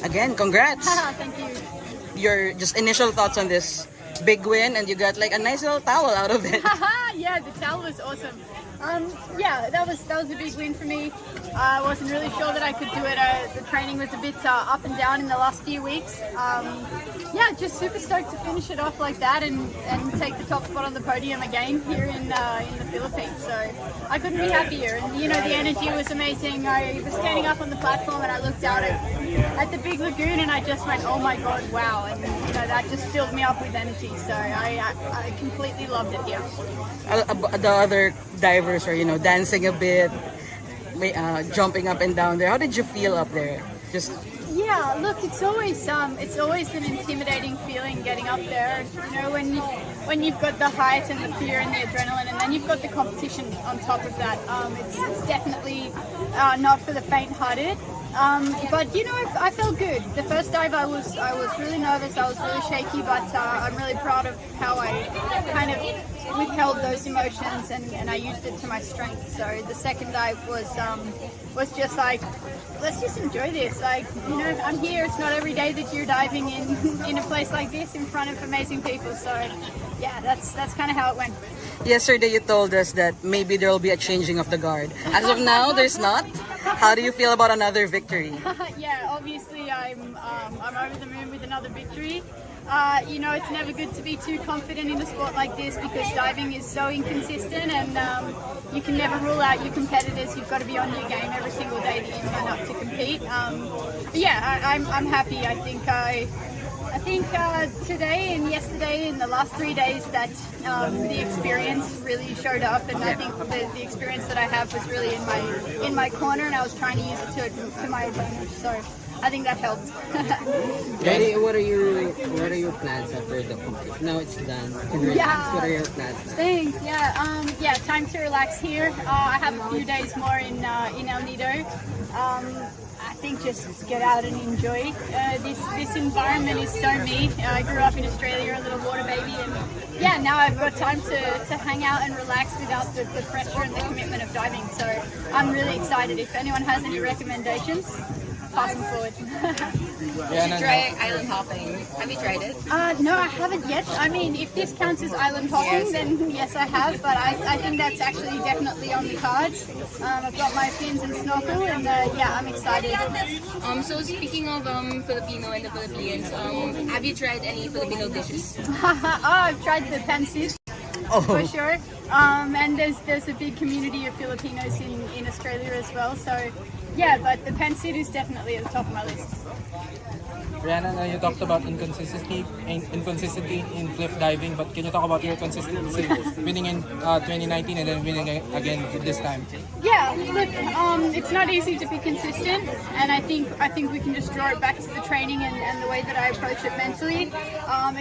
Again, congrats. Thank you. Your just initial thoughts on this big win, and you got like a nice little towel out of it. Yeah, the towel was awesome. Yeah, that was a big win for me. I wasn't really sure that I could do it. The training was a bit up and down in the last few weeks. Yeah, just super stoked to finish it off like that and take the top spot on the podium again here in the Philippines. So I couldn't be happier. And you know, the energy was amazing. I was standing up on the platform and I looked out at the Big Lagoon and I just went, oh my god, wow! And you know, that just filled me up with energy. So I completely loved it here. The other divers are, you know, dancing a bit, jumping up and down there. How did you feel up there? Just yeah, look, it's always an intimidating feeling getting up there. You know, when you've got the height and the fear and the adrenaline, and then you've got the competition on top of that. It's definitely not for the faint-hearted. But you know, I felt good. The first dive, I was really nervous. I was really shaky, but I'm really proud of how I kind of withheld those emotions and I used it to my strength. So the second dive was just like, let's just enjoy this. Like, you know, I'm here. It's not every day that you're diving in a place like this in front of amazing people. So yeah, that's kind of how it went. yesterday you told us that maybe there will be a changing of the guard. As of now, there's not. How do you feel about another victory? Yeah, obviously I'm over the moon with another victory. You know, it's never good to be too confident in a sport like this because diving is so inconsistent and you can never rule out your competitors. You've got to be on your game every single day that you turn up to compete. But yeah, I'm happy. I think today and yesterday and the last 3 days that the experience really showed up, and I think the experience that I have was really in my corner, and I was trying to use it to my advantage. So I think that helped. Daddy, what are your plans after the competition? Now it's done. Congrats. Yeah. What are your plans now? Thanks. Yeah. Yeah. Time to relax here. I have a few days more in El Nido. I think just get out and enjoy. This environment is so me. I grew up in Australia, a little water baby, and yeah, now I've got time to hang out and relax without the pressure and the commitment of diving. So I'm really excited. If anyone has any recommendations, pass them forward. To try island hopping. Have you tried it? No, I haven't yet. I mean, if this counts as island hopping, then yes, I have. But I think that's actually definitely on the cards. I've got my fins and snorkel, and yeah, I'm excited. So speaking of Filipino and the Philippines, have you tried any Filipino dishes? I've tried the pancit. Oh, For sure. And there's a big community of Filipinos in Australia as well. So yeah, but the pancit is definitely at the top of my list. Rhiannan, you talked about inconsistency in cliff diving, but can you talk about your consistency winning in 2019 and then winning again this time? Yeah, look, it's not easy to be consistent, and I think we can just draw it back to the training and the way that I approach it mentally.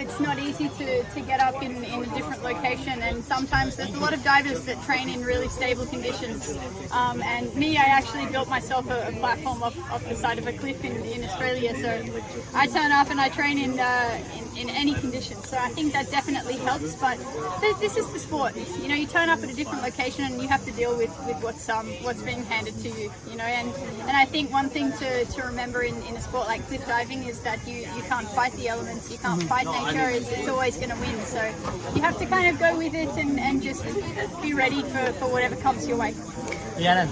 It's not easy to get up in a different location, and sometimes there's a lot of divers that train in really stable conditions. And me, I actually built myself a platform off the side of a cliff in Australia, so I turn up and I train in any condition. So I think that definitely helps. But this is the sport. You know, you turn up at a different location and you have to deal with what's being handed to you. You know, and I think one thing to remember in a sport like cliff diving is that you can't fight the elements. You can't fight nature. It's always going to win. So you have to kind of go with it and just be ready for whatever comes your way. Rhiannan,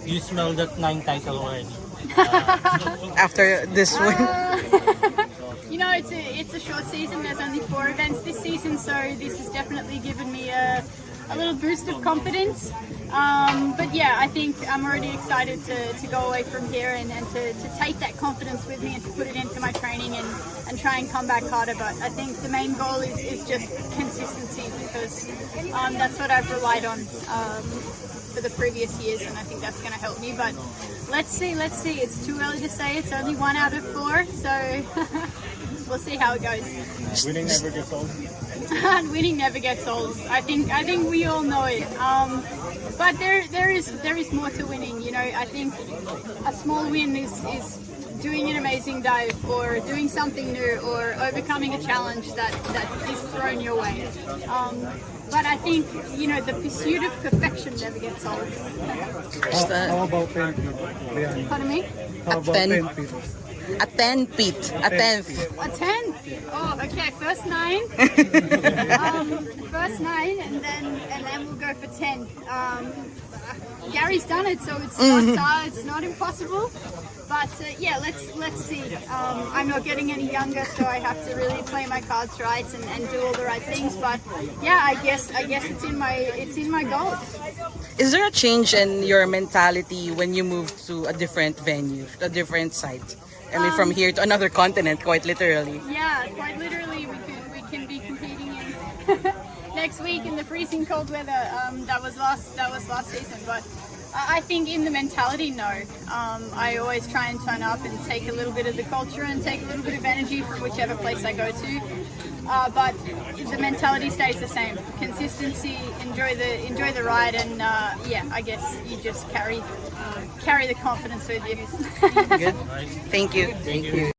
you smell that 9 title already. after this win. You know, it's a short season. There's only 4 events this season, so this has definitely given me a little boost of confidence. But yeah, I think I'm already excited to go away from here and to take that confidence with me and to put it into my training and try and come back harder. But I think the main goal is just consistency, because that's what I've relied on for the previous years, and I think that's going to help me. But let's see. It's too early to say. It's only 1 out of 4, so we'll see how it goes. Winning never gets old. Winning never gets old. I think we all know it. But there is more to winning. You know, I think a small win is doing an amazing dive, or doing something new, or overcoming a challenge that is thrown your way. But I think, you know, the pursuit of perfection never gets old. How about parenting? Pardon me? A 10 feet. A 10 feet. A 10th. A 10? Oh, okay. First 9. First 9, and then we'll go for 10. Gary's done it, so it's not impossible. But yeah, let's see. I'm not getting any younger, so I have to really play my cards right and do all the right things. But yeah, I guess it's in my goal. Is there a change in your mentality when you move to a different venue, a different site? I mean, from here to another continent, quite literally. Yeah, quite literally, we can be competing in next week in the freezing cold weather. That was last season, but I think in the mentality, no. I always try and turn up and take a little bit of the culture and take a little bit of energy from whichever place I go to. But the mentality stays the same. Consistency, enjoy the ride, and yeah, I guess you just carry the confidence with you. Good. Thank you. Thank you.